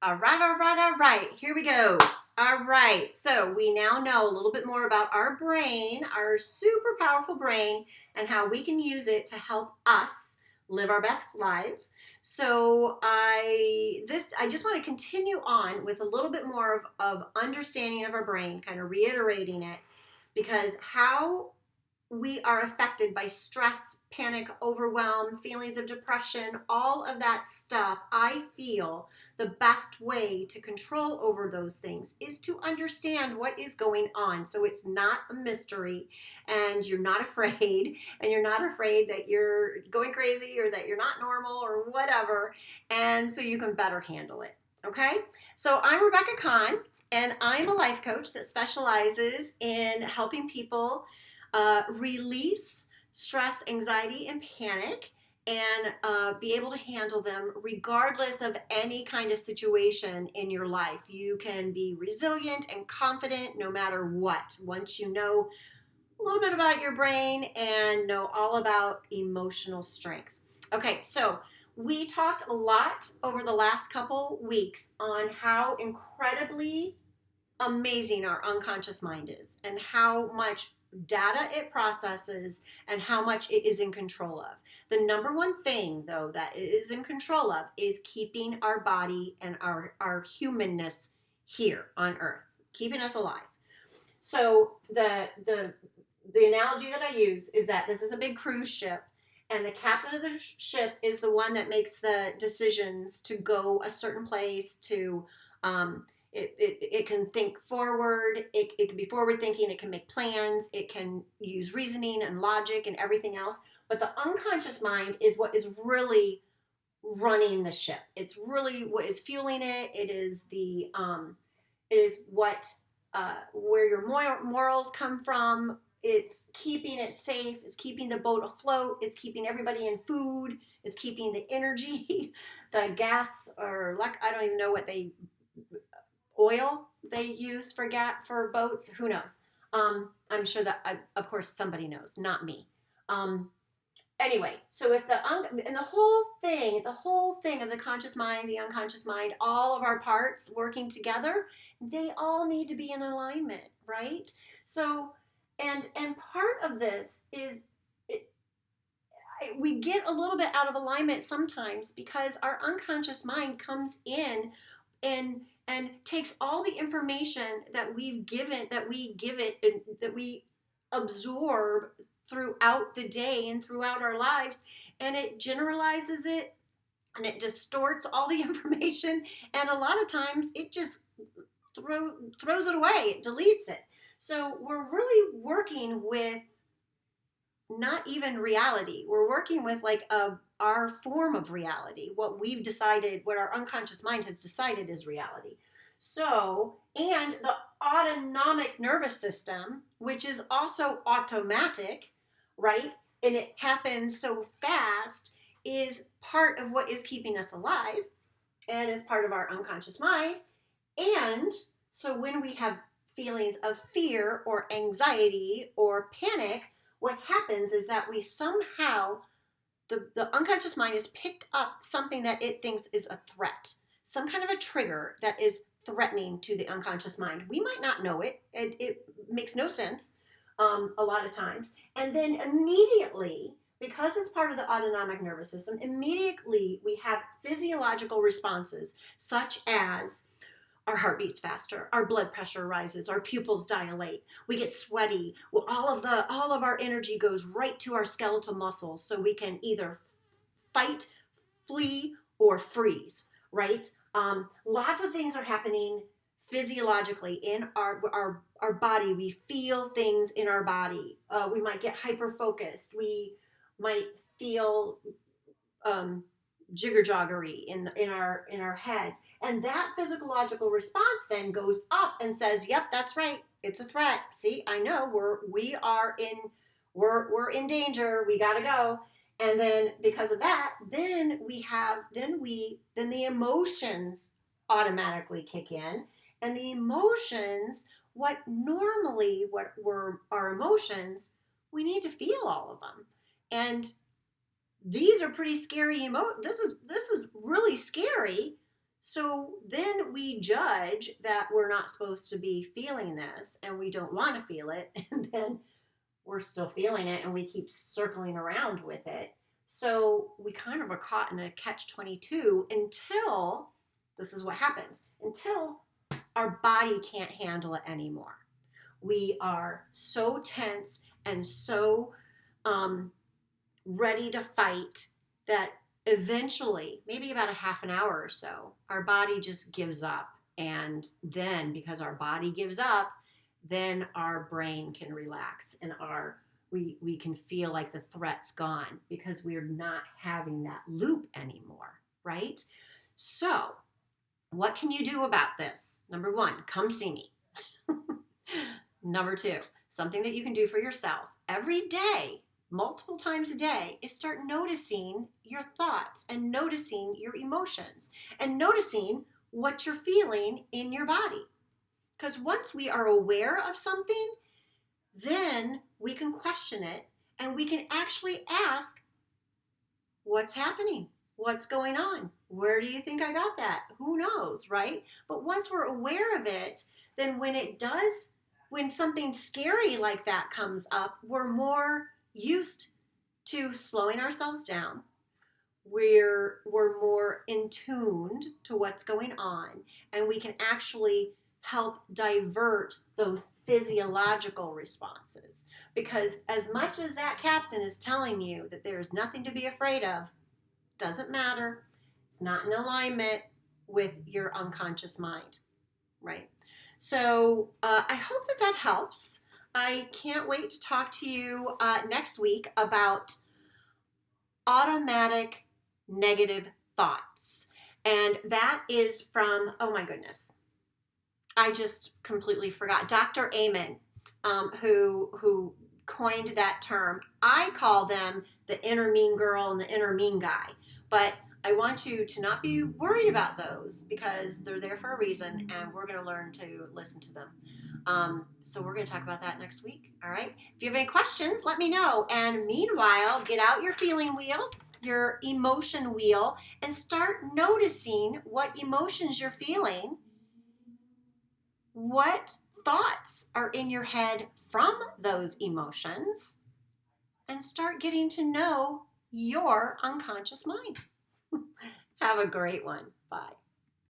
All right, all right, all right. Here we go. All right. So we now know a little bit more about our brain, our super powerful brain, and how we can use it to help us live our best lives. So I just want to continue on with a little bit more of understanding of our brain, kind of reiterating it, because how we are affected by stress, panic, overwhelm, feelings of depression, all of that stuff. I feel the best way to control over those things is to understand what is going on. So it's not a mystery and you're not afraid, and you're not afraid that you're going crazy or that you're not normal or whatever. And so you can better handle it. Okay? So I'm Rebecca Kahn, and I'm a life coach that specializes in helping people release stress, anxiety, and panic, and be able to handle them regardless of any kind of situation in your life. You can be resilient and confident no matter what, once you know a little bit about your brain and know all about emotional strength. Okay, so we talked a lot over the last couple weeks on how incredibly amazing our unconscious mind is and how much data it processes and how much it is in control of. The number one thing, though, that it is in control of is keeping our body and our humanness here on earth, keeping us alive. So the analogy that I use is that this is a big cruise ship, and the captain of the ship is the one that makes the decisions to go a certain place, to it can think forward. It can be forward thinking. It can make plans. It can use reasoning and logic and everything else. But the unconscious mind is what is really running the ship. It's really what is fueling it. It is what where your morals come from. It's keeping it safe. It's keeping the boat afloat. It's keeping everybody in food. It's keeping the energy, the gas, or I don't even know what oil they use for boats. Who knows? I'm sure that of course somebody knows, not me. Anyway, so if and the whole thing of the conscious mind, the unconscious mind, all of our parts working together, they all need to be in alignment, right? So, and part of this is we get a little bit out of alignment sometimes because our unconscious mind comes in and takes all the information that we give it, and that we absorb throughout the day and throughout our lives, and it generalizes it and it distorts all the information, and a lot of times it just throws it away, it deletes it. So we're really working with not even reality. We're working with our form of reality, what we've decided, what our unconscious mind has decided is reality. So, and the autonomic nervous system, which is also automatic, right? And it happens so fast, is part of what is keeping us alive and is part of our unconscious mind. And so when we have feelings of fear or anxiety or panic, what happens is that we somehow, the unconscious mind has picked up something that it thinks is a threat, some kind of a trigger that is threatening to the unconscious mind. We might not know it. It makes no sense a lot of times. And then immediately, because it's part of the autonomic nervous system, immediately we have physiological responses such as our heart beats faster, our blood pressure rises, our pupils dilate, we get sweaty. Well, all of our energy goes right to our skeletal muscles, so we can either fight, flee, or freeze. Right? Lots of things are happening physiologically in our body. We feel things in our body. We might get hyper focused. We might feel jigger joggery in our heads, and that physiological response then goes up and says, "Yep, that's right. It's a threat. See, I know we're in danger. We gotta go." And then because of that, then the emotions automatically kick in, and the emotions, what were our emotions, we need to feel all of them, and these are pretty scary this is really scary. So then we judge that we're not supposed to be feeling this and we don't want to feel it. And then we're still feeling it and we keep circling around with it. So we kind of are caught in a catch 22 until this is what happens, until our body can't handle it anymore. We are so tense and so ready to fight that eventually, maybe about a half an hour or so, our body just gives up. And then, because our body gives up, then our brain can relax and we can feel like the threat's gone because we're not having that loop anymore, right? So, what can you do about this? Number one, come see me. Number two, something that you can do for yourself every day, multiple times a day, is start noticing your thoughts and noticing your emotions and noticing what you're feeling in your body. Because once we are aware of something, then we can question it and we can actually ask, what's happening? What's going on? Where do you think I got that? Who knows, right? But once we're aware of it, then when something scary like that comes up, we're more used to slowing ourselves down. We're more in tuned to what's going on, and we can actually help divert those physiological responses. Because as much as that captain is telling you that there's nothing to be afraid of, doesn't matter. It's not in alignment with your unconscious mind, right? So I hope that that helps. I can't wait to talk to you next week about automatic negative thoughts. And that is from, oh my goodness, I just completely forgot. Dr. Amen, who coined that term. I call them the inner mean girl and the inner mean guy. But I want you to not be worried about those because they're there for a reason and we're going to learn to listen to them. So we're going to talk about that next week. All right. If you have any questions, let me know. And meanwhile, get out your feeling wheel, your emotion wheel, and start noticing what emotions you're feeling. What thoughts are in your head from those emotions, and start getting to know your unconscious mind. Have a great one. Bye.